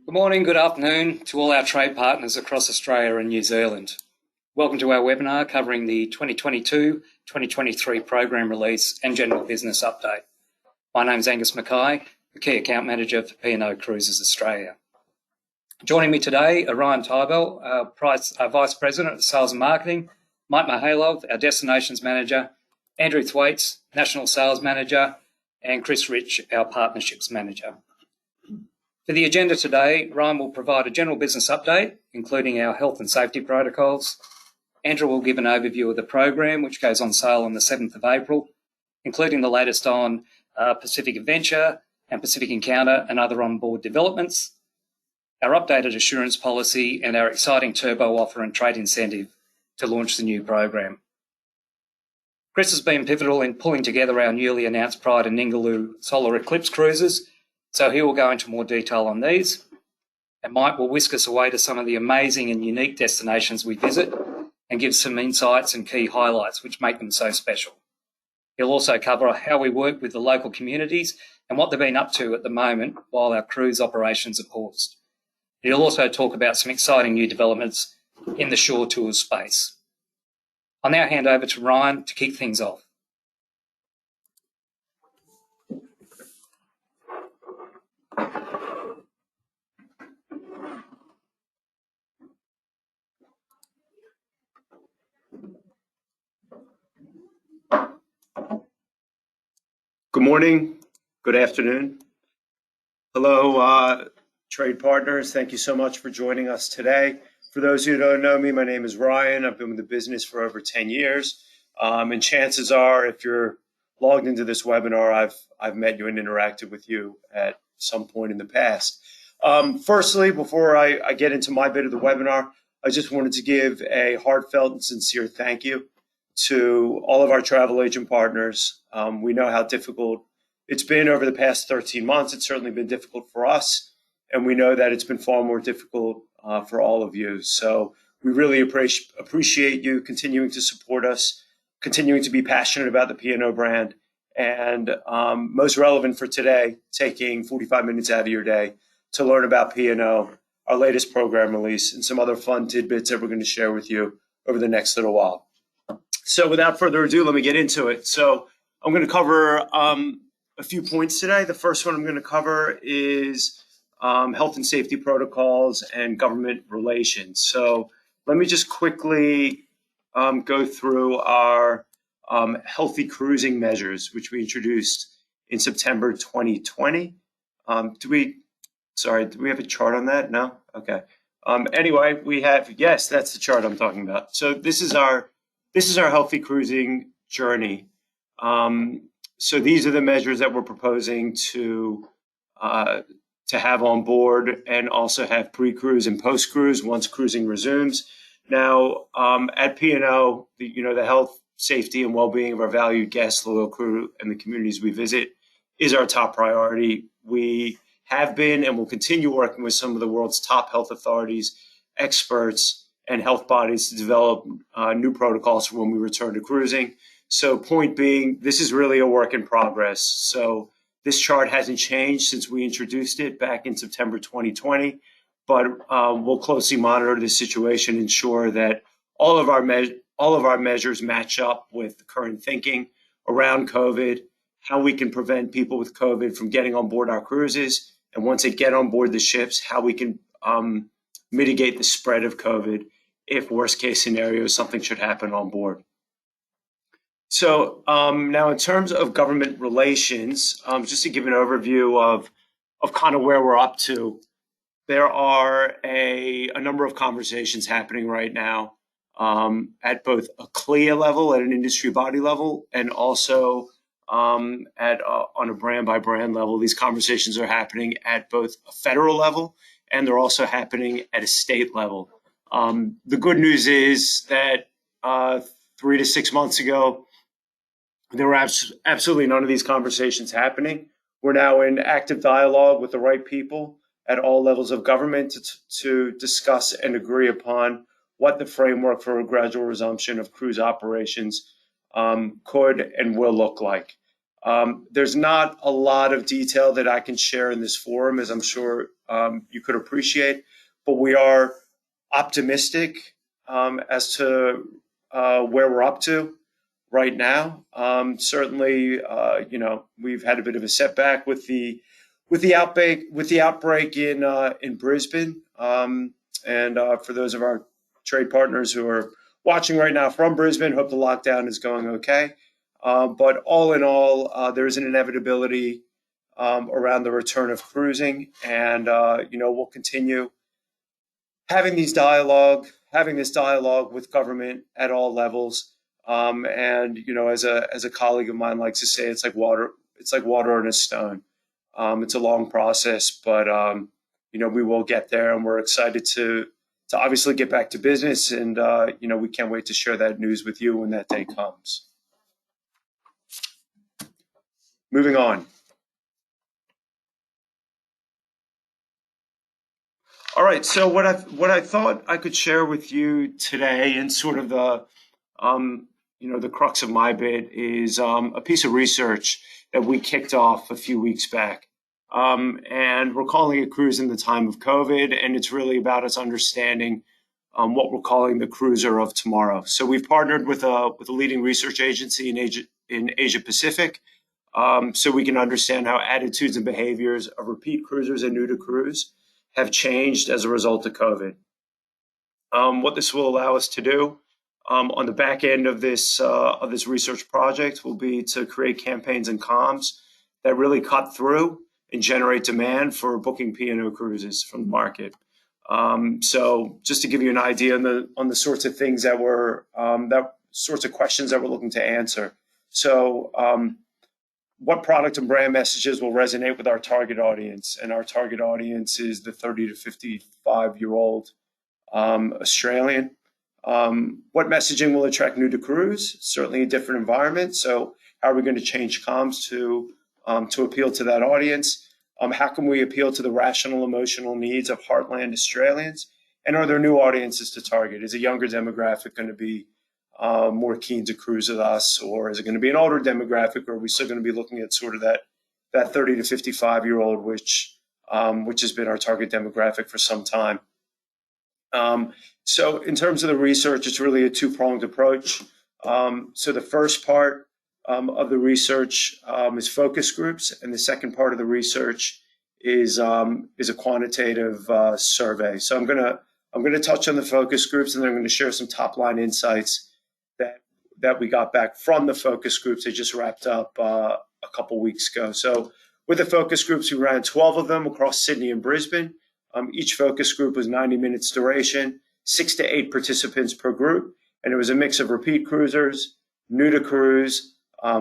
Good morning, good afternoon to all our trade partners across Australia and New Zealand. Welcome to our webinar covering the 2022-2023 program release and general business update. My name is Angus Mackay, the Key Account Manager for P&O Cruises Australia. Joining me today are Ryan Tybell, our Vice President of Sales and Marketing, Mike Mihailov, our Destinations Manager, Andrew Thwaites, National Sales Manager, and Chris Rich, our Partnerships Manager. For the agenda today, Ryan will provide a general business update, including our health and safety protocols. Andrew will give an overview of the program, which goes on sale on the 7th of April, including the latest on Pacific Adventure and Pacific Encounter and other onboard developments, our updated assurance policy, and our exciting turbo offer and trade incentive to launch the new program. Chris has been pivotal in pulling together our newly announced Pride and Ningaloo Solar Eclipse cruises, so he will go into more detail on these. And Mike will whisk us away to some of the amazing and unique destinations we visit and give some insights and key highlights which make them so special. He'll also cover how we work with the local communities and what they've been up to at the moment while our cruise operations are paused. He'll also talk about some exciting new developments in the shore tours space. I'll now hand over to Ryan to kick things off. Good morning, good afternoon. Hello, trade partners. Thank you so much for joining us today. For those who don't know me, my name is Ryan. I've been with the business for over 10 years. And chances are, if you're logged into this webinar, I've met you and interacted with you at some point in the past. Firstly, before I get into my bit of the webinar, I just wanted to give a heartfelt and sincere thank you to all of our travel agent partners. We know how difficult it's been over the past 13 months. It's certainly been difficult for us, and we know that it's been far more difficult for all of you. So we really appreciate you continuing to support us, continuing to be passionate about the P&O brand, and most relevant for today, taking 45 minutes out of your day to learn about P&O, our latest program release, and some other fun tidbits that we're going to share with you over the next little while. So without further ado, let me get into it. So I'm going to cover a few points today. The first one I'm going to cover is health and safety protocols and government relations. So let me just quickly go through our healthy cruising measures, which we introduced in September 2020. Do we have a chart on that? No? Okay. Anyway, yes, that's the chart I'm talking about. So this is our healthy cruising journey. So these are the measures that we're proposing to have on board and also have pre-cruise and post-cruise once cruising resumes. Now, at P&O, the health, safety, and well-being of our valued guests, loyal crew, and the communities we visit is our top priority. We have been and will continue working with some of the world's top health authorities, experts, and health bodies to develop new protocols for when we return to cruising. So point being, this is really a work in progress. So this chart hasn't changed since we introduced it back in September 2020, but we'll closely monitor the situation, ensure that all of our measures match up with the current thinking around COVID, how we can prevent people with COVID from getting on board our cruises, and once they get on board the ships, how we can mitigate the spread of COVID if worst case scenario, something should happen on board. So now in terms of government relations, just to give an overview of kind of where we're up to, there are a number of conversations happening right now at both a CLIA level, at an industry body level, and also on a brand by brand level. These conversations are happening at both a federal level and they're also happening at a state level. The good news is that 3 to 6 months ago, there were absolutely none of these conversations happening. We're now in active dialogue with the right people at all levels of government to discuss and agree upon what the framework for a gradual resumption of cruise operations could and will look like. There's not a lot of detail that I can share in this forum, as I'm sure you could appreciate, but we are optimistic as to where we're up to right now. Certainly, we've had a bit of a setback with the outbreak in Brisbane. And for those of our trade partners who are watching right now from Brisbane, hope the lockdown is going okay. But all in all, there is an inevitability around the return of cruising, and we'll continue having this dialogue with government at all levels. And as a colleague of mine likes to say, it's like water on a stone. It's a long process, but we will get there, and we're excited to obviously get back to business, and we can't wait to share that news with you when that day comes. Moving on. All right, so what I thought I could share with you today, and sort of the the crux of my bit, is a piece of research that we kicked off a few weeks back. And we're calling it Cruise in the Time of COVID, and it's really about us understanding what we're calling the cruiser of tomorrow. So we've partnered with a leading research agency in Asia Pacific, so we can understand how attitudes and behaviors of repeat cruisers and new to cruise have changed as a result of COVID. What this will allow us to do on the back end of this research project will be to create campaigns and comms that really cut through and generate demand for booking P&O cruises from the market. So just to give you an idea on the sorts of things that sorts of questions that we're looking to answer. So what product and brand messages will resonate with our target audience? And our target audience is the 30 to 55-year-old Australian. What messaging will attract new to cruise? Certainly a different environment. So how are we going to change comms to appeal to that audience? How can we appeal to the rational, emotional needs of heartland Australians? And are there new audiences to target? Is a younger demographic going to be more keen to cruise with us, or is it going to be an older demographic, or are we still going to be looking at sort of that 30 to 55-year-old, which has been our target demographic for some time? So in terms of the research, it's really a two-pronged approach. So the first part of the research is focus groups, and the second part of the research is a quantitative survey. So I'm going to touch on the focus groups, and then I'm going to share some top-line insights that we got back from the focus groups. They just wrapped up a couple weeks ago. So with the focus groups, we ran 12 of them across Sydney and Brisbane. Each focus group was 90 minutes duration, 6 to 8 participants per group, and it was a mix of repeat cruisers, new to cruise,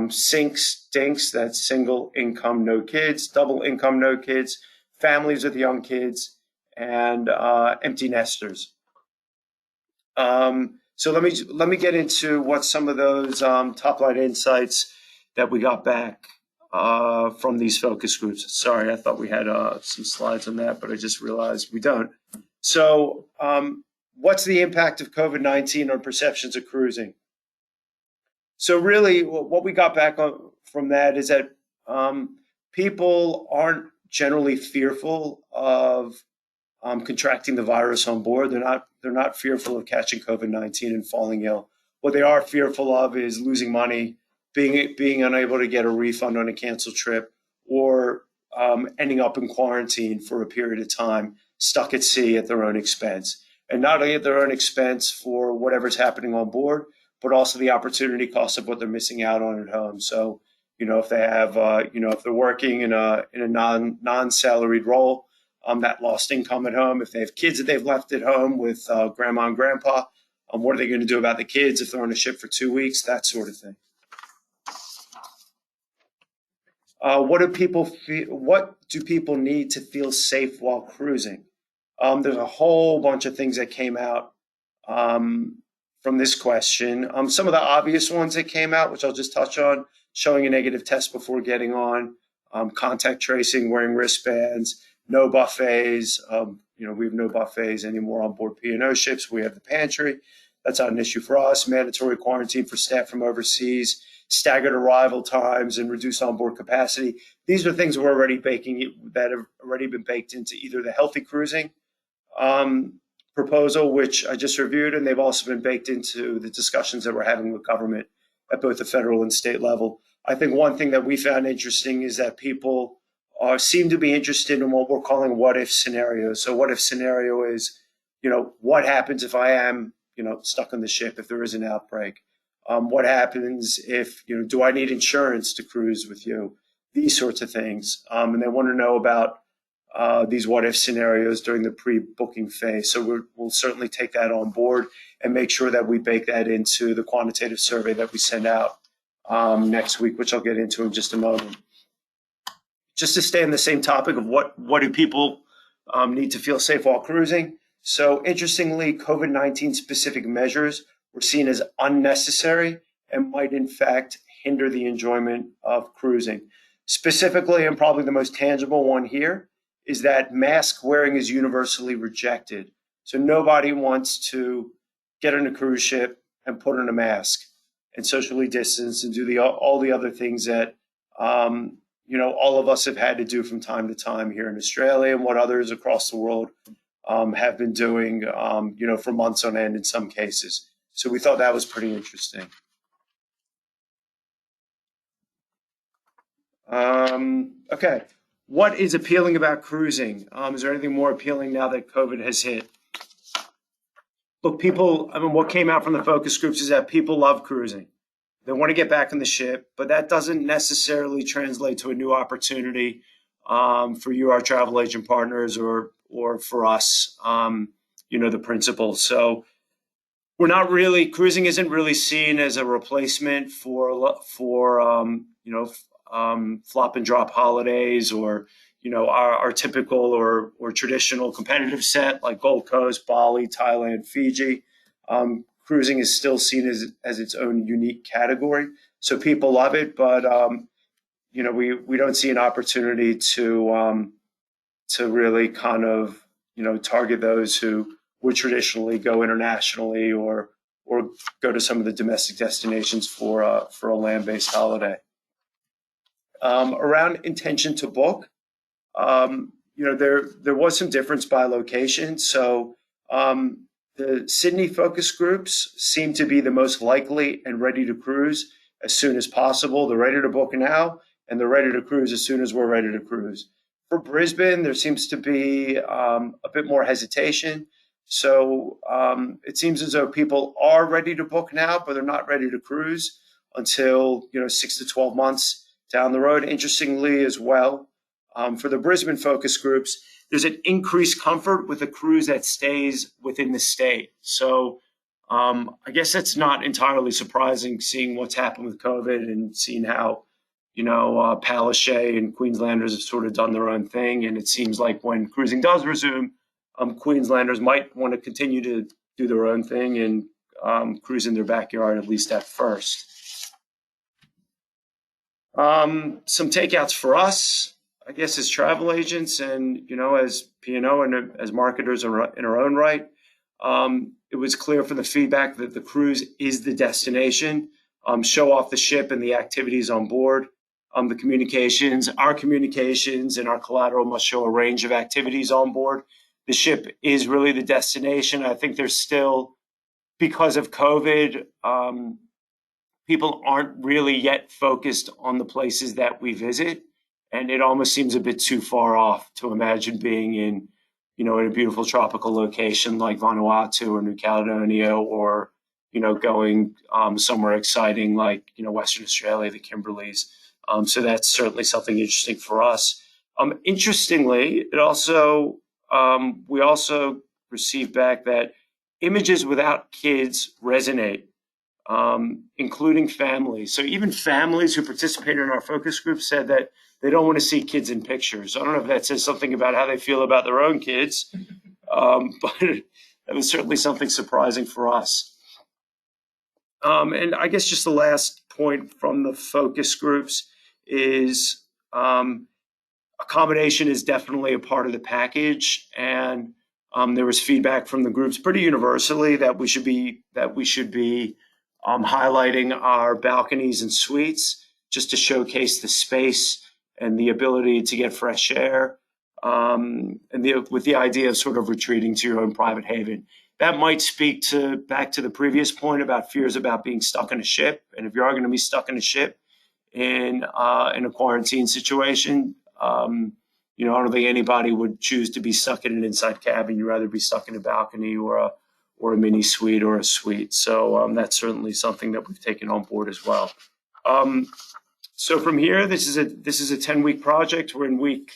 sinks, dinks, that's single income, no kids, double income, no kids, families with young kids, and empty nesters. So let me get into what some of those top line insights that we got back from these focus groups. Sorry, I thought we had some slides on that, but I just realized we don't. So what's the impact of COVID-19 on perceptions of cruising? So really what we got back from that is that people aren't generally fearful of contracting the virus on board. They're not fearful of catching COVID-19 and falling ill. What they are fearful of is losing money, being unable to get a refund on a canceled trip, or ending up in quarantine for a period of time, stuck at sea at their own expense. And not only at their own expense for whatever's happening on board, but also the opportunity cost of what they're missing out on at home. So, if they have, if they're working in a non-salaried role, that lost income at home. If they have kids that they've left at home with grandma and grandpa, what are they going to do about the kids if they're on a ship for 2 weeks? That sort of thing. What do people need to feel safe while cruising? There's a whole bunch of things that came out from this question. Some of the obvious ones that came out, which I'll just touch on: showing a negative test before getting on, contact tracing, wearing wristbands, no buffets. We have no buffets anymore on board P&O ships. We have the pantry. That's not an issue for us. Mandatory quarantine for staff from overseas, staggered arrival times, and reduced onboard capacity. these are things we're already that have already been baked into either the healthy cruising proposal, which I just reviewed, and they've also been baked into the discussions that we're having with government at both the federal and state level. I think one thing that we found interesting is that people seem to be interested in what we're calling what if scenarios. So what if scenario is, what happens if I am, stuck on the ship, if there is an outbreak? What happens if, do I need insurance to cruise with you? These sorts of things. And they want to know about these what if scenarios during the pre-booking phase. So we'll certainly take that on board and make sure that we bake that into the quantitative survey that we send out next week, which I'll get into in just a moment. Just to stay on the same topic of what do people need to feel safe while cruising. So interestingly, COVID-19 specific measures were seen as unnecessary and might in fact hinder the enjoyment of cruising. Specifically, and probably the most tangible one here, is that mask wearing is universally rejected. So nobody wants to get on a cruise ship and put on a mask and socially distance and do all the other things that all of us have had to do from time to time here in Australia, and what others across the world have been doing, for months on end in some cases. So we thought that was pretty interesting. Okay, what is appealing about cruising? Is there anything more appealing now that COVID has hit? Look, what came out from the focus groups is that people love cruising. They want to get back on the ship, but that doesn't necessarily translate to a new opportunity for you, our travel agent partners, or for us, the principal. So cruising isn't really seen as a replacement for flop and drop holidays or our typical or traditional competitive set like Gold Coast, Bali, Thailand, Fiji. Cruising is still seen as its own unique category. So people love it, but we don't see an opportunity to really kind of target those who would traditionally go internationally or go to some of the domestic destinations for a land-based holiday. Around intention to book, there was some difference by location. So the Sydney focus groups seem to be the most likely and ready to cruise as soon as possible. They're ready to book now, and they're ready to cruise as soon as we're ready to cruise. For Brisbane, there seems to be a bit more hesitation. So it seems as though people are ready to book now, but they're not ready to cruise until 6 to 12 months down the road. Interestingly as well, for the Brisbane focus groups, there's an increased comfort with a cruise that stays within the state. So I guess that's not entirely surprising, seeing what's happened with COVID and seeing how, Palaszczuk and Queenslanders have sort of done their own thing. And it seems like when cruising does resume, Queenslanders might want to continue to do their own thing and cruise in their backyard, at least at first. Some takeouts for us, I guess, as travel agents and, as P&O and as marketers in our own right. It was clear from the feedback that the cruise is the destination. Show off the ship and the activities on board. Our communications and our collateral must show a range of activities on board. The ship is really the destination. I think there's still, because of COVID, people aren't really yet focused on the places that we visit. And it almost seems a bit too far off to imagine being in a beautiful tropical location like Vanuatu or New Caledonia, or, going somewhere exciting like, Western Australia, the Kimberleys. So that's certainly something interesting for us. Interestingly, we also received back that images without kids resonate, including families. So even families who participated in our focus group said that they don't want to see kids in pictures. I don't know if that says something about how they feel about their own kids, but that was certainly something surprising for us. And I guess just the last point from the focus groups is accommodation is definitely a part of the package. And there was feedback from the groups pretty universally that we should be highlighting our balconies and suites just to showcase the space and the ability to get fresh air, and with the idea of sort of retreating to your own private haven. That might speak back to the previous point about fears about being stuck in a ship. And if you are going to be stuck in a ship in a quarantine situation, I don't think anybody would choose to be stuck in an inside cabin. You'd rather be stuck in a balcony or a mini suite or a suite. So that's certainly something that we've taken on board as well. So from here, this is a 10-week project. We're in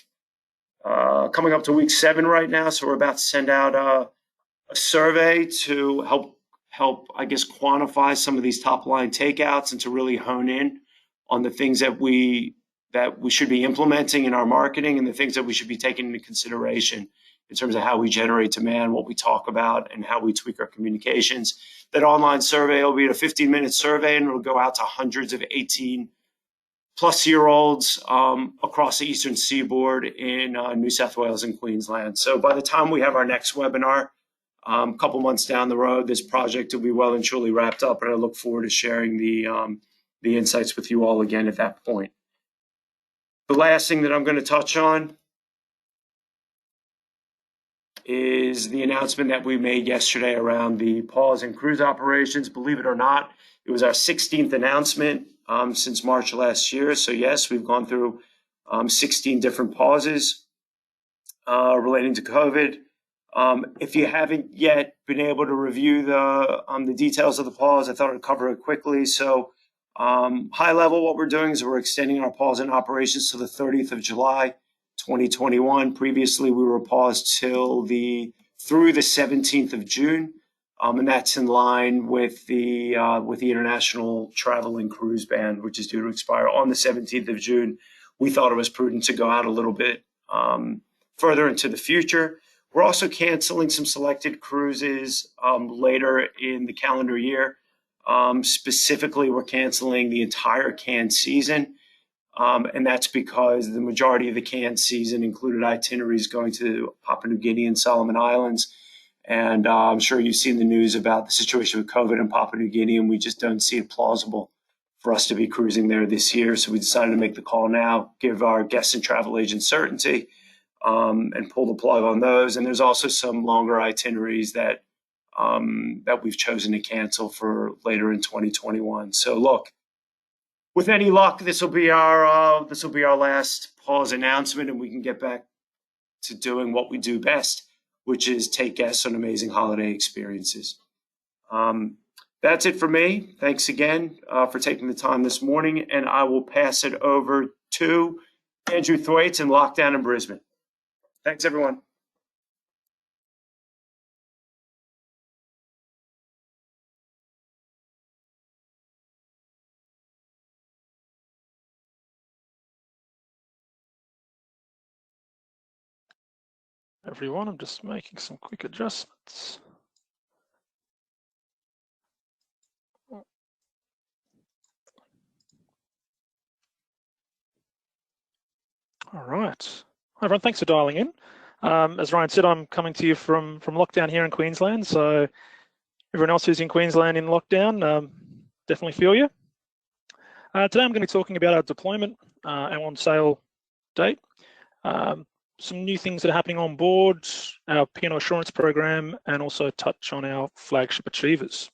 coming up to week 7 right now. So we're about to send out a survey to help, I guess, quantify some of these top line takeouts and to really hone in on the things that we should be implementing in our marketing and the things that we should be taking into consideration in terms of how we generate demand, what we talk about, and how we tweak our communications. That online survey will be a 15-minute survey, and it'll go out to hundreds of 18-plus-year-olds across the Eastern Seaboard in New South Wales and Queensland. So by the time we have our next webinar, a couple months down the road, this project will be well and truly wrapped up, and I look forward to sharing the insights with you all again at that point. The last thing that I'm going to touch on is the announcement that we made yesterday around the pause in cruise operations. Believe it or not, it was our 16th announcement since March last year. So yes, we've gone through 16 different pauses relating to COVID. If you haven't yet been able to review the details of the pause, I thought I'd cover it quickly. So high level, what we're doing is we're extending our pause in operations to the 30th of July, 2021. Previously, we were paused through the 17th of June, and that's in line with the international travel and cruise ban, which is due to expire on the 17th of June. We thought it was prudent to go out a little bit further into the future. We're also canceling some selected cruises later in the calendar year. Specifically, we're canceling the entire Cannes season, and that's because the majority of the Cannes season included itineraries going to Papua New Guinea and Solomon Islands. And I'm sure you've seen the news about the situation with COVID in Papua New Guinea, and we just don't see it plausible for us to be cruising there this year. So we decided to make the call now, give our guests and travel agents certainty, and pull the plug on those. And there's also some longer itineraries that we've chosen to cancel for later in 2021. So look, with any luck, this will be our last pause announcement, and we can get back to doing what we do best, which is take guests on amazing holiday experiences. That's it for me. Thanks again for taking the time this morning, and I will pass it over to Andrew Thwaites in lockdown in Brisbane. Thanks, everyone. Everyone, I'm just making some quick adjustments. All right. Hi, everyone. Thanks for dialing in. As Ryan said, I'm coming to you from lockdown here in Queensland. So everyone else who's in Queensland in lockdown, definitely feel you. Today I'm going to be talking about our deployment, our on sale date, some new things that are happening on board, our P&O assurance program, and also touch on our flagship achievers.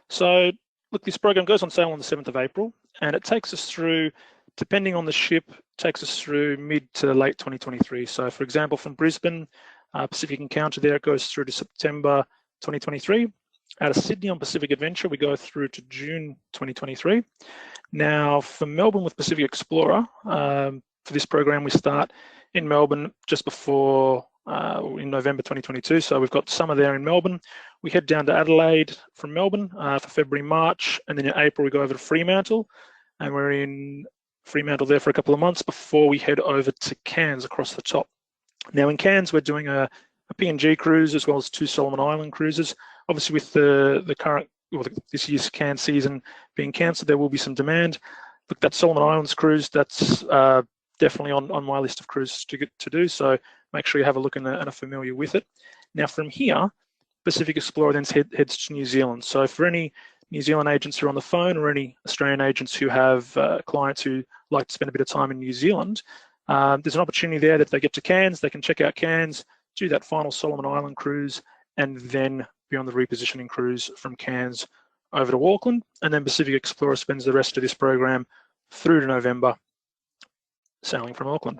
So look, this program goes on sale on the 7th of April, and it takes us through, depending on the ship, takes us through mid to late 2023. So for example, from Brisbane, Pacific Encounter there, it goes through to September 2023. Out of Sydney on Pacific Adventure, we go through to June 2023. Now for Melbourne with Pacific Explorer, for this program, we start in Melbourne just before, in November 2022. So we've got summer there in Melbourne. We head down to Adelaide from Melbourne for February, March, and then in April we go over to Fremantle, and we're in Fremantle there for a couple of months before we head over to Cairns across the top. Now in Cairns, we're doing a PNG cruise as well as 2 Solomon Island cruises. Obviously with the current, this year's Cairns season being cancelled, there will be some demand. Look, that Solomon Islands cruise, that's definitely on my list of cruises to do, so make sure you have a look and are familiar with it. Now from here, Pacific Explorer then heads to New Zealand. So for any New Zealand agents who are on the phone, or any Australian agents who have clients who like to spend a bit of time in New Zealand, there's an opportunity there that they get to Cairns, they can check out Cairns, do that final Solomon Island cruise, and then be on the repositioning cruise from Cairns over to Auckland. And then Pacific Explorer spends the rest of this program through to November sailing from Auckland.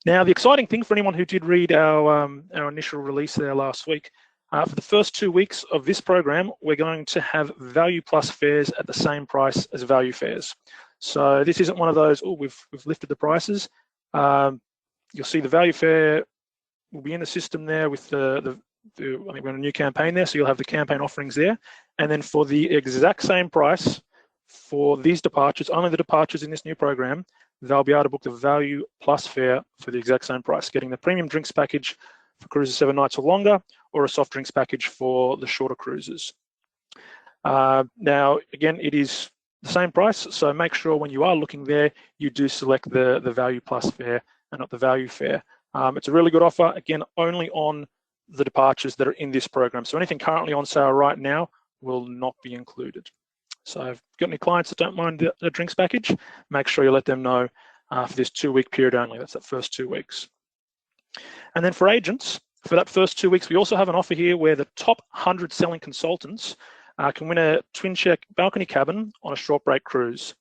Now, the exciting thing for anyone who did read our initial release there last week, for the first 2 weeks of this program, we're going to have Value Plus fares at the same price as Value fares. So this isn't one of those, oh, we've lifted the prices. You'll see the Value fare will be in the system there with I think we're on a new campaign there, so you'll have the campaign offerings there. And then for the exact same price for these departures, only the departures in this new program, they'll be able to book the Value Plus fare for the exact same price, getting the premium drinks package for cruises 7 nights or longer, or a soft drinks package for the shorter cruises. Now, again, it is the same price, so make sure when you are looking there, you do select the Value Plus fare and not the Value fare. It's a really good offer, again, only on the departures that are in this program. So anything currently on sale right now will not be included. So if you've got any clients that don't mind the drinks package, make sure you let them know for this 2-week period only. That's that first 2 weeks. And then for agents, for that first 2 weeks, we also have an offer here where the top 100 selling consultants can win a twin check balcony cabin on a short break cruise.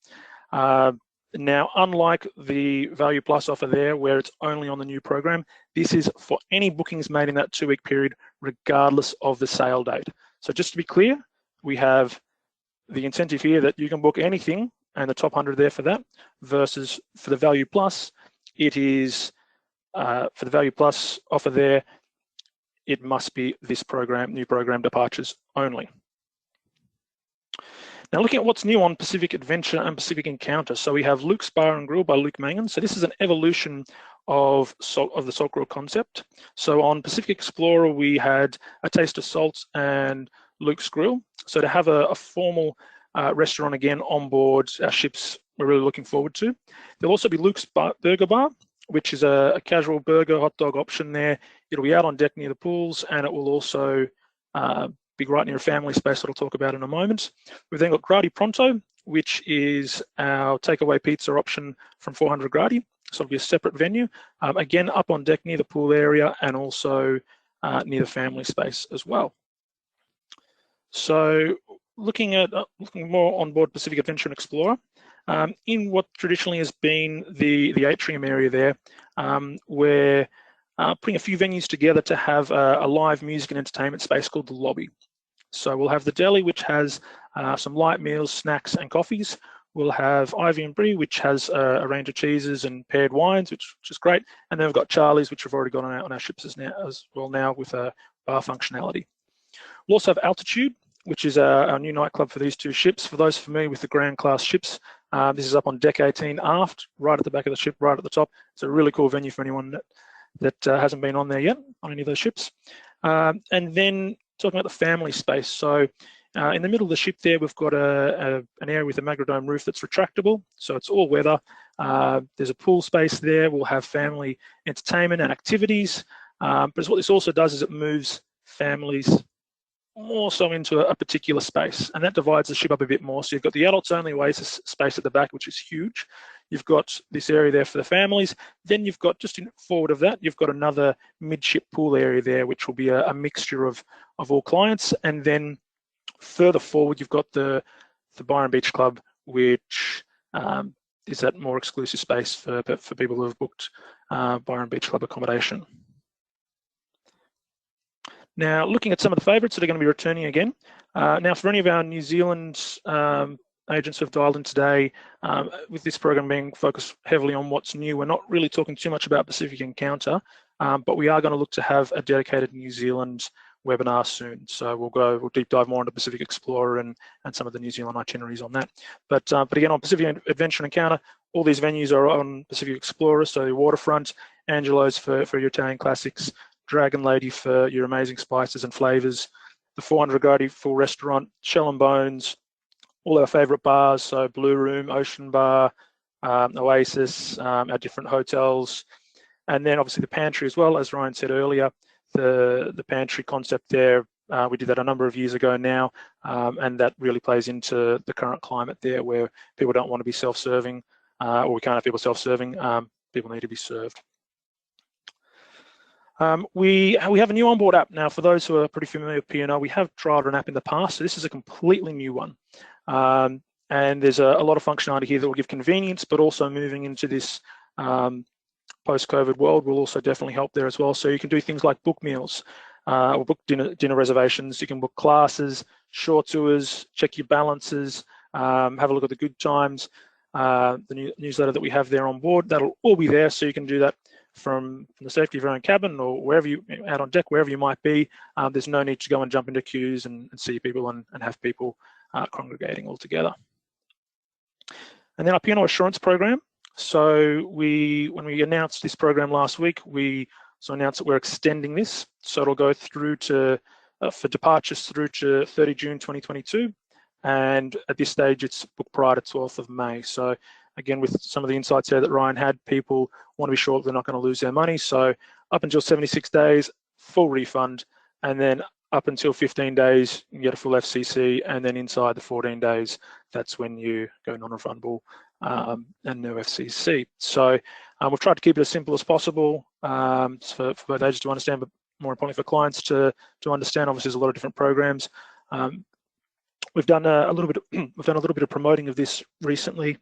Now, unlike the Value Plus offer there, where it's only on the new program, this is for any bookings made in that 2-week period, regardless of the sale date. So just to be clear, we have the incentive here that you can book anything and the top 100 there for that, versus for the Value Plus, it is, for the Value Plus offer there, it must be this program, new program departures only. Now, looking at what's new on Pacific Adventure and Pacific Encounter. So we have Luke's Bar and Grill by Luke Mangan. So this is an evolution of the salt grill concept. So on Pacific Explorer, we had a taste of salt and Luke's Grill. So to have a formal restaurant again on board our ships, we're really looking forward to. There'll also be Luke's Burger Bar, which is a casual burger, hot dog option there. It'll be out on deck near the pools, and it will also be right near a family space that I'll talk about in a moment. We've then got Gradi Pronto, which is our takeaway pizza option from 400 Gradi. So it'll be a separate venue, again, up on deck near the pool area, and also near the family space as well. So looking more on board Pacific Adventure and Explorer, in what traditionally has been the atrium area there, we're putting a few venues together to have a live music and entertainment space called the Lobby. So we'll have the deli, which has some light meals, snacks, and coffees. We'll have Ivy and Brie, which has a range of cheeses and paired wines, which is great. And then we've got Charlie's, which we've already got on our ships as well now with a bar functionality. We'll also have Altitude, which is our new nightclub for these 2 ships. For those familiar with the Grand Class ships, this is up on deck 18 aft, right at the back of the ship, right at the top. It's a really cool venue for anyone that hasn't been on there yet, on any of those ships. And then talking about the family space. So in the middle of the ship there, we've got an area with a magrodome roof that's retractable. So it's all weather. There's a pool space there. We'll have family entertainment and activities. But what this also does is it moves families more so into a particular space, and that divides the ship up a bit more. So you've got the adults only oasis space at the back, which is huge. You've got this area there for the families. Then you've got, just forward of that, you've got another midship pool area there, which will be a mixture of all clients. And then further forward, you've got the Byron Beach Club, which is that more exclusive space for people who have booked Byron Beach Club accommodation. Now, looking at some of the favourites that are going to be returning again. Now, for any of our New Zealand agents who have dialed in today, with this program being focused heavily on what's new, we're not really talking too much about Pacific Encounter, but we are going to look to have a dedicated New Zealand webinar soon. So we'll deep dive more into Pacific Explorer and some of the New Zealand itineraries on that. But again, on Pacific Adventure and Encounter, all these venues are on Pacific Explorer. So the Waterfront, Angelo's for your Italian classics, Dragon Lady for your amazing spices and flavors, the 400 Gradi full restaurant, Shell and Bones, all our favorite bars, so Blue Room, Ocean Bar, Oasis, our different hotels, and then obviously the pantry as well. As Ryan said earlier, the pantry concept there, We did that a number of years ago now, and that really plays into the current climate there, where people don't want to be self-serving, or we can't have people self-serving. People need to be served. We have a new onboard app now. For those who are pretty familiar with P&O, we have trialed an app in the past, so this is a completely new one. And there's a lot of functionality here that will give convenience, but also moving into this post-COVID world will also definitely help there as well. So you can do things like book meals, or book dinner reservations. You can book classes, short tours, check your balances, have a look at the good times. The newsletter that we have there on board, that'll all be there, so you can do that from the safety of your own cabin or wherever you, out on deck, wherever you might be. There's no need to go and jump into queues and see people and have people congregating all together. And then our P&O Assurance program. So when we announced this program last week, we also announced that we're extending this. So it'll go through to, for departures through to 30 June 2022. And at this stage, it's booked prior to 12th of May. So again, with some of the insights there that Ryan had, people want to be sure that they're not going to lose their money. So up until 76 days, full refund. And then up until 15 days, you get a full FCC. And then inside the 14 days, that's when you go non-refundable and no FCC. So we've tried to keep it as simple as possible for both agents to understand, but more importantly for clients to understand. Obviously, there's a lot of different programs. We've done a little bit of promoting of this recently,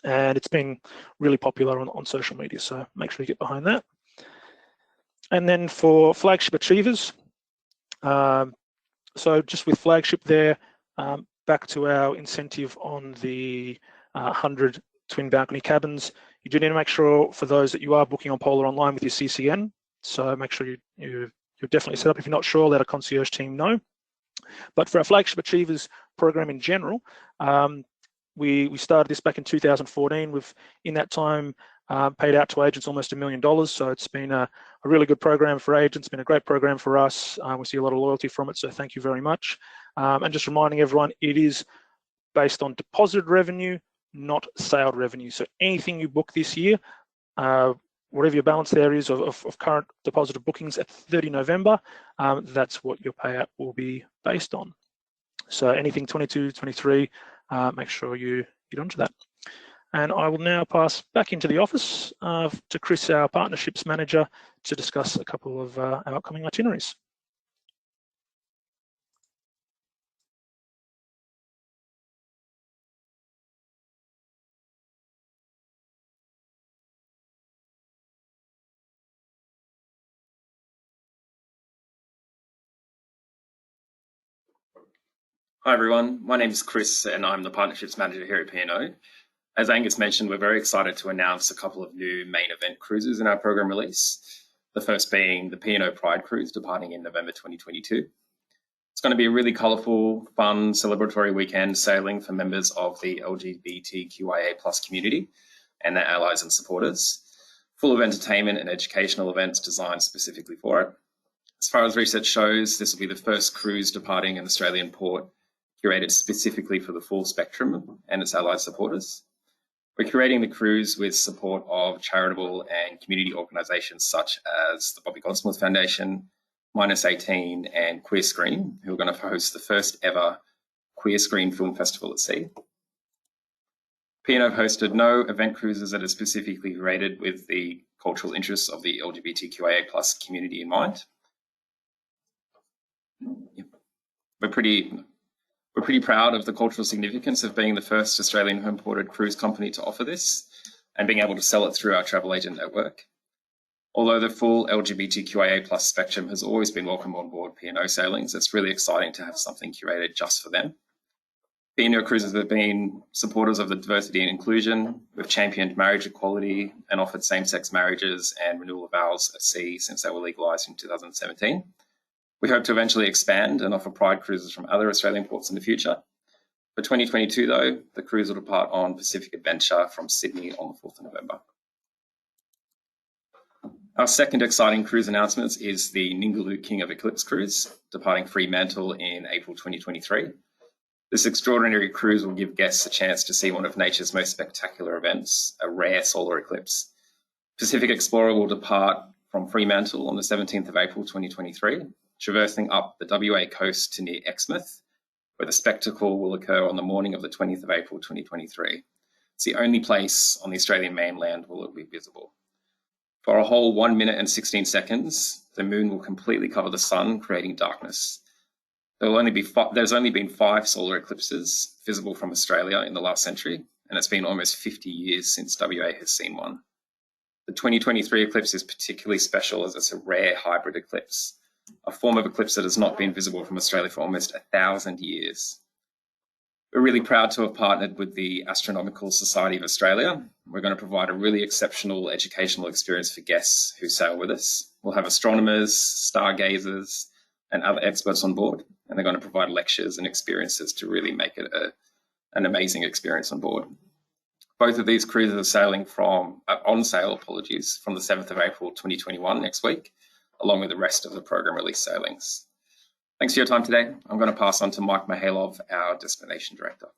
and it's been really popular on social media. So make sure you get behind that. And then for flagship achievers, so just with flagship there, back to our incentive on the 100 twin balcony cabins, you do need to make sure for those that you are booking on Polar Online with your CCN. So make sure you're definitely set up. If you're not sure, let a concierge team know. But for our flagship achievers program in general, we started this back in 2014. We've in that time paid out to agents almost $1 million. So it's been a really good program for agents. It's been a great program for us. We see a lot of loyalty from it. So thank you very much. And just reminding everyone, it is based on deposited revenue, not sale revenue. So anything you book this year, whatever your balance there is of current deposited bookings at 30 November, that's what your payout will be based on. So anything 22, 23, make sure you get onto that. And I will now pass back into the office to Chris, our partnerships manager, to discuss a couple of our upcoming itineraries. Hi everyone, my name is Chris and I'm the Partnerships Manager here at P&O. As Angus mentioned, we're very excited to announce a couple of new main event cruises in our program release. The first being the P&O Pride Cruise departing in November 2022. It's going to be a really colourful, fun, celebratory weekend sailing for members of the LGBTQIA+ community and their allies and supporters, full of entertainment and educational events designed specifically for it. As far as research shows, this will be the first cruise departing an Australian port curated specifically for the full spectrum and its allied supporters. We're curating the cruise with support of charitable and community organisations such as the Bobby Goldsmith Foundation, Minus 18 and Queer Screen, who are going to host the first ever Queer Screen Film Festival at sea. P&O have hosted no event cruises that are specifically rated with the cultural interests of the LGBTQIA+ community in mind. We're pretty proud of the cultural significance of being the first Australian home-ported cruise company to offer this and being able to sell it through our travel agent network. Although the full LGBTQIA+ spectrum has always been welcome on board P&O sailings, it's really exciting to have something curated just for them. P&O cruises have been supporters of the diversity and inclusion. We've championed marriage equality and offered same-sex marriages and renewal of vows at sea since they were legalised in 2017. We hope to eventually expand and offer Pride cruises from other Australian ports in the future. For 2022, though, the cruise will depart on Pacific Adventure from Sydney on the 4th of November. Our second exciting cruise announcement is the Ningaloo King of Eclipse cruise, departing Fremantle in April 2023. This extraordinary cruise will give guests a chance to see one of nature's most spectacular events, a rare solar eclipse. Pacific Explorer will depart from Fremantle on the 17th of April 2023. traversing up the WA coast to near Exmouth, where the spectacle will occur on the morning of the 20th of April 2023. It's the only place on the Australian mainland will it be visible. For a whole 1 minute and 16 seconds, the moon will completely cover the sun, creating darkness. There's only been 5 solar eclipses visible from Australia in the last century, and it's been almost 50 years since WA has seen one. The 2023 eclipse is particularly special as it's a rare hybrid eclipse, a form of eclipse that has not been visible from Australia for almost 1,000 years. We're really proud to have partnered with the Astronomical Society of Australia. We're going to provide a really exceptional educational experience for guests who sail with us. We'll have astronomers, stargazers, and other experts on board, and they're going to provide lectures and experiences to really make it an amazing experience on board. Both of these cruises are sailing on sale from the 7th of April 2021 next week, along with the rest of the program release sailings. Thanks for your time today. I'm going to pass on to Mike Mihailov, our Destination Director.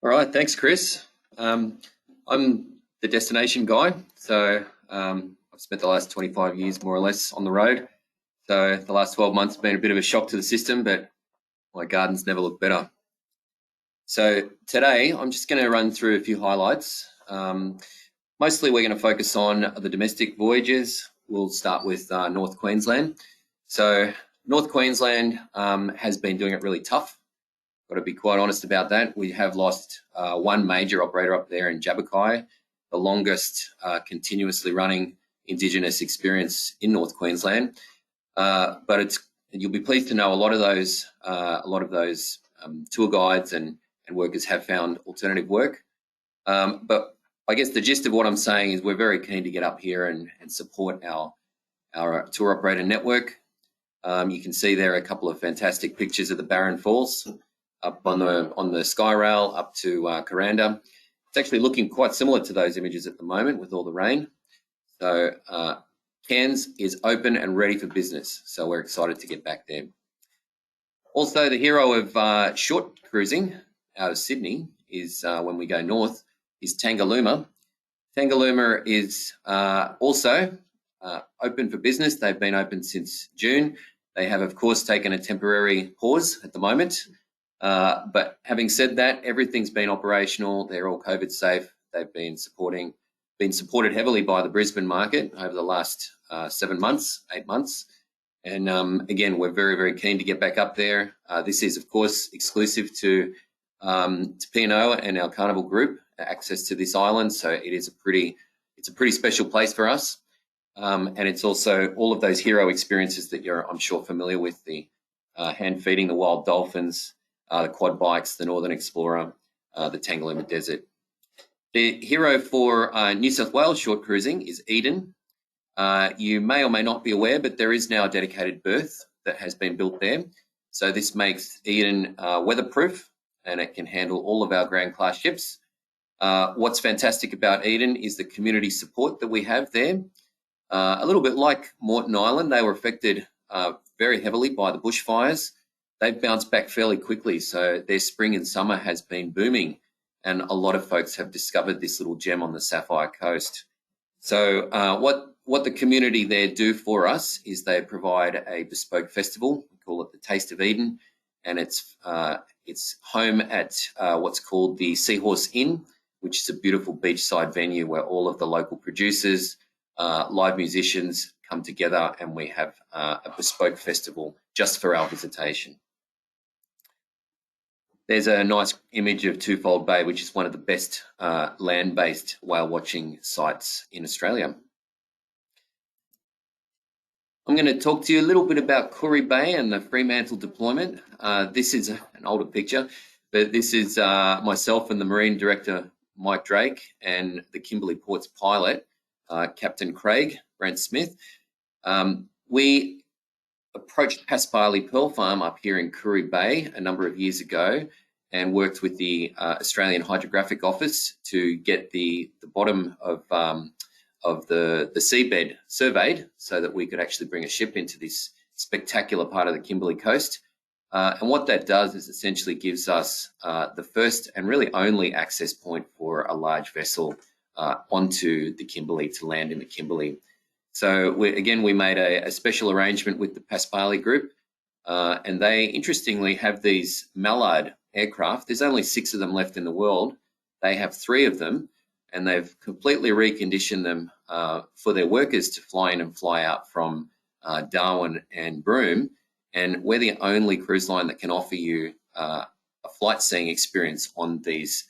All right, thanks, Chris. I'm the destination guy, so I've spent the last 25 years more or less on the road. So the last 12 months have been a bit of a shock to the system, but my gardens never look better. So today I'm just going to run through a few highlights. Mostly we're going to focus on the domestic voyages. We'll start with North Queensland. So North Queensland has been doing it really tough. Got to be quite honest about that. We have lost one major operator up there in Jabberkai, the longest continuously running Indigenous experience in North Queensland. But you'll be pleased to know a lot of those tour guides and workers have found alternative work. But I guess the gist of what I'm saying is we're very keen to get up here and support our tour operator network. You can see there a couple of fantastic pictures of the Barron Falls up on the Sky Rail up to Kuranda. It's actually looking quite similar to those images at the moment with all the rain. So Cairns is open and ready for business, so we're excited to get back there. Also, the hero of short cruising out of Sydney is when we go north is Tangalooma. Tangalooma is also open for business. They've been open since June. They have, of course, taken a temporary pause at the moment. But having said that, everything's been operational. They're all COVID safe. They've been supported heavily by the Brisbane market over the last 8 months. And again, we're very, very keen to get back up there. This is, of course, exclusive to P&O and our Carnival group, access to this island. So it's a pretty special place for us. And it's also all of those hero experiences that you're, I'm sure, familiar with, the hand feeding the wild dolphins, the quad bikes, the Northern Explorer, the Tangalooma Desert. The hero for New South Wales short cruising is Eden. You may or may not be aware, but there is now a dedicated berth that has been built there. So this makes Eden weatherproof, and it can handle all of our Grand Class ships. What's fantastic about Eden is the community support that we have there. A little bit like Moreton Island, they were affected very heavily by the bushfires. They've bounced back fairly quickly, so their spring and summer has been booming, and a lot of folks have discovered this little gem on the Sapphire Coast. So what the community there do for us is they provide a bespoke festival. We call it the Taste of Eden, and it's home at what's called the Seahorse Inn, which is a beautiful beachside venue where all of the local producers, live musicians come together, and we have a bespoke festival just for our visitation. There's a nice image of Twofold Bay, which is one of the best land-based whale watching sites in Australia. I'm going to talk to you a little bit about Koori Bay and the Fremantle deployment. This is an older picture, but this is myself and the Marine Director, Mike Drake, and the Kimberley Ports pilot, Captain Craig Brent Smith. We approached Pasparley Pearl Farm up here in Koori Bay a number of years ago and worked with the Australian Hydrographic Office to get the bottom of the seabed surveyed so that we could actually bring a ship into this spectacular part of the Kimberley coast. And what that does is essentially gives us the first and really only access point for a large vessel onto the Kimberley to land in the Kimberley. So we made a special arrangement with the Pasquale Group, and they interestingly have these Mallard aircraft. There's only 6 of them left in the world. They have 3 of them, and they've completely reconditioned them for their workers to fly in and fly out from Darwin and Broome. And we're the only cruise line that can offer you a flight seeing experience on these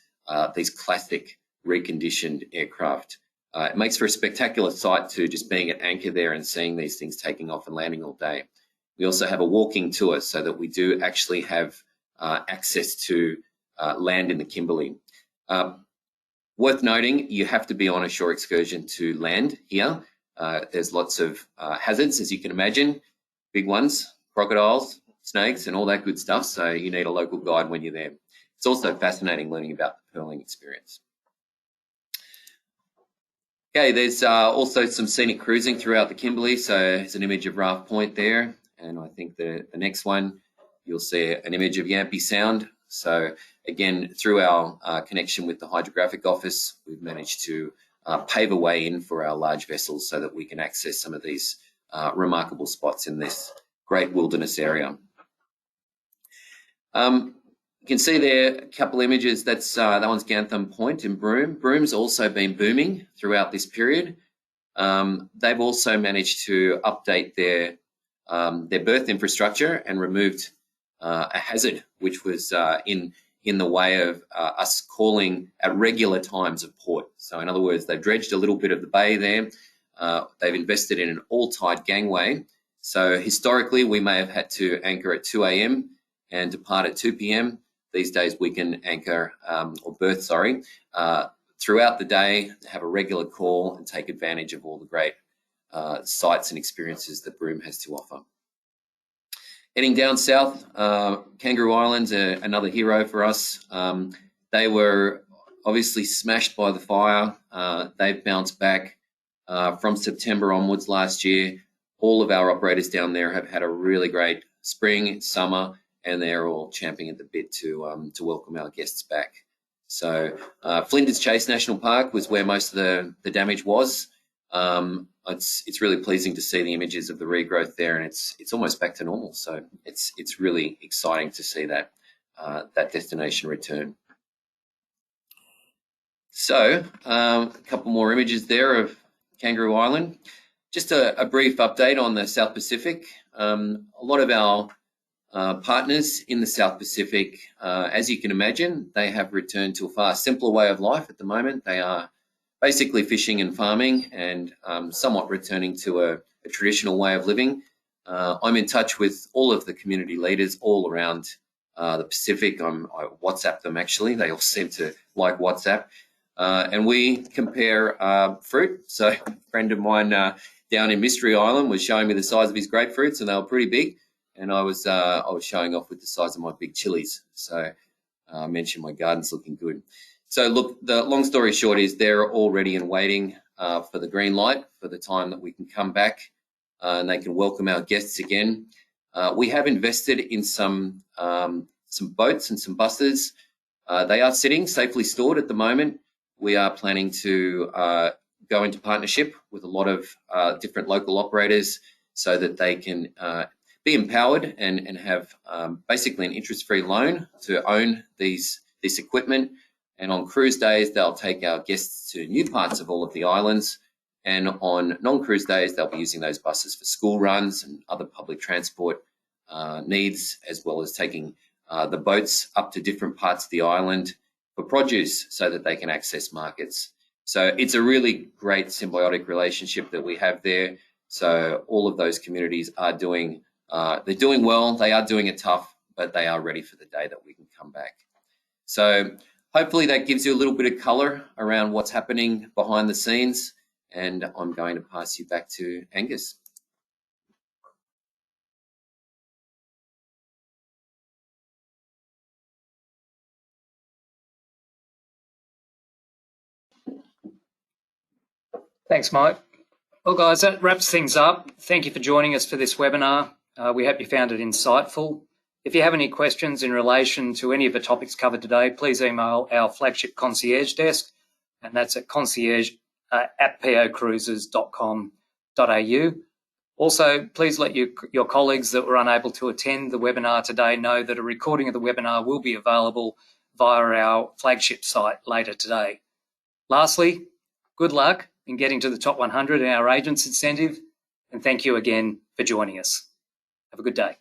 classic reconditioned aircraft. It makes for a spectacular sight too, just being at anchor there and seeing these things taking off and landing all day. We also have a walking tour so that we do actually have access to land in the Kimberley. Worth noting, you have to be on a shore excursion to land here. There's lots of hazards, as you can imagine, big ones, crocodiles, snakes, and all that good stuff. So you need a local guide when you're there. It's also fascinating learning about the pearling experience. Okay, there's also some scenic cruising throughout the Kimberley. So there's an image of Raft Point there. And I think the next one, you'll see an image of Yampi Sound. So again, through our connection with the Hydrographic Office, we've managed to pave a way in for our large vessels so that we can access some of these remarkable spots in this great wilderness area. You can see there a couple images. That one's Gantham Point in Broome. Broome's also been booming throughout this period. They've also managed to update their berth infrastructure and removed a hazard which was in the way of us calling at regular times of port. So in other words, they've dredged a little bit of the bay there. They've invested in an all-tide gangway. So historically, we may have had to anchor at 2 a.m. and depart at 2 p.m. These days, we can anchor or berth, throughout the day, have a regular call and take advantage of all the great sights and experiences that Broome has to offer. Heading down south, Kangaroo Island's another hero for us. They were obviously smashed by the fire. They've bounced back from September onwards last year. All of our operators down there have had a really great spring, summer, and they're all champing at the bit to welcome our guests back. So Flinders Chase National Park was where most of the damage was. It's really pleasing to see the images of the regrowth there, and it's almost back to normal. So it's really exciting to see that destination return. So a couple more images there of Kangaroo Island. Just a brief update on the South Pacific. A lot of our partners in the South Pacific, as you can imagine, they have returned to a far simpler way of life at the moment. They are basically fishing and farming and somewhat returning to a traditional way of living. I'm in touch with all of the community leaders all around the Pacific. I WhatsApp them actually. They all seem to like WhatsApp. And we compare fruit. So a friend of mine down in Mystery Island was showing me the size of his grapefruits, and they were pretty big. And I was showing off with the size of my big chilies. So I mentioned my garden's looking good. So look, the long story short is they're all ready and waiting for the green light for the time that we can come back and they can welcome our guests again. We have invested in some boats and some buses. They are sitting safely stored at the moment. We are planning to go into partnership with a lot of different local operators so that they can be empowered and have basically an interest-free loan to own this equipment. And on cruise days, they'll take our guests to new parts of all of the islands. And on non-cruise days, they'll be using those buses for school runs and other public transport needs, as well as taking the boats up to different parts of the island for produce so that they can access markets. So it's a really great symbiotic relationship that we have there. So all of those communities are doing, they're doing well, they are doing it tough, but they are ready for the day that we can come back. So hopefully that gives you a little bit of colour around what's happening behind the scenes. And I'm going to pass you back to Angus. Thanks, Mike. Well, guys, that wraps things up. Thank you for joining us for this webinar. We hope you found it insightful. If you have any questions in relation to any of the topics covered today, please email our flagship concierge desk, and that's at concierge@pocruises.com.au. Also, please let your colleagues that were unable to attend the webinar today know that a recording of the webinar will be available via our flagship site later today. Lastly, good luck in getting to the top 100 in our agents incentive, and thank you again for joining us. Have a good day.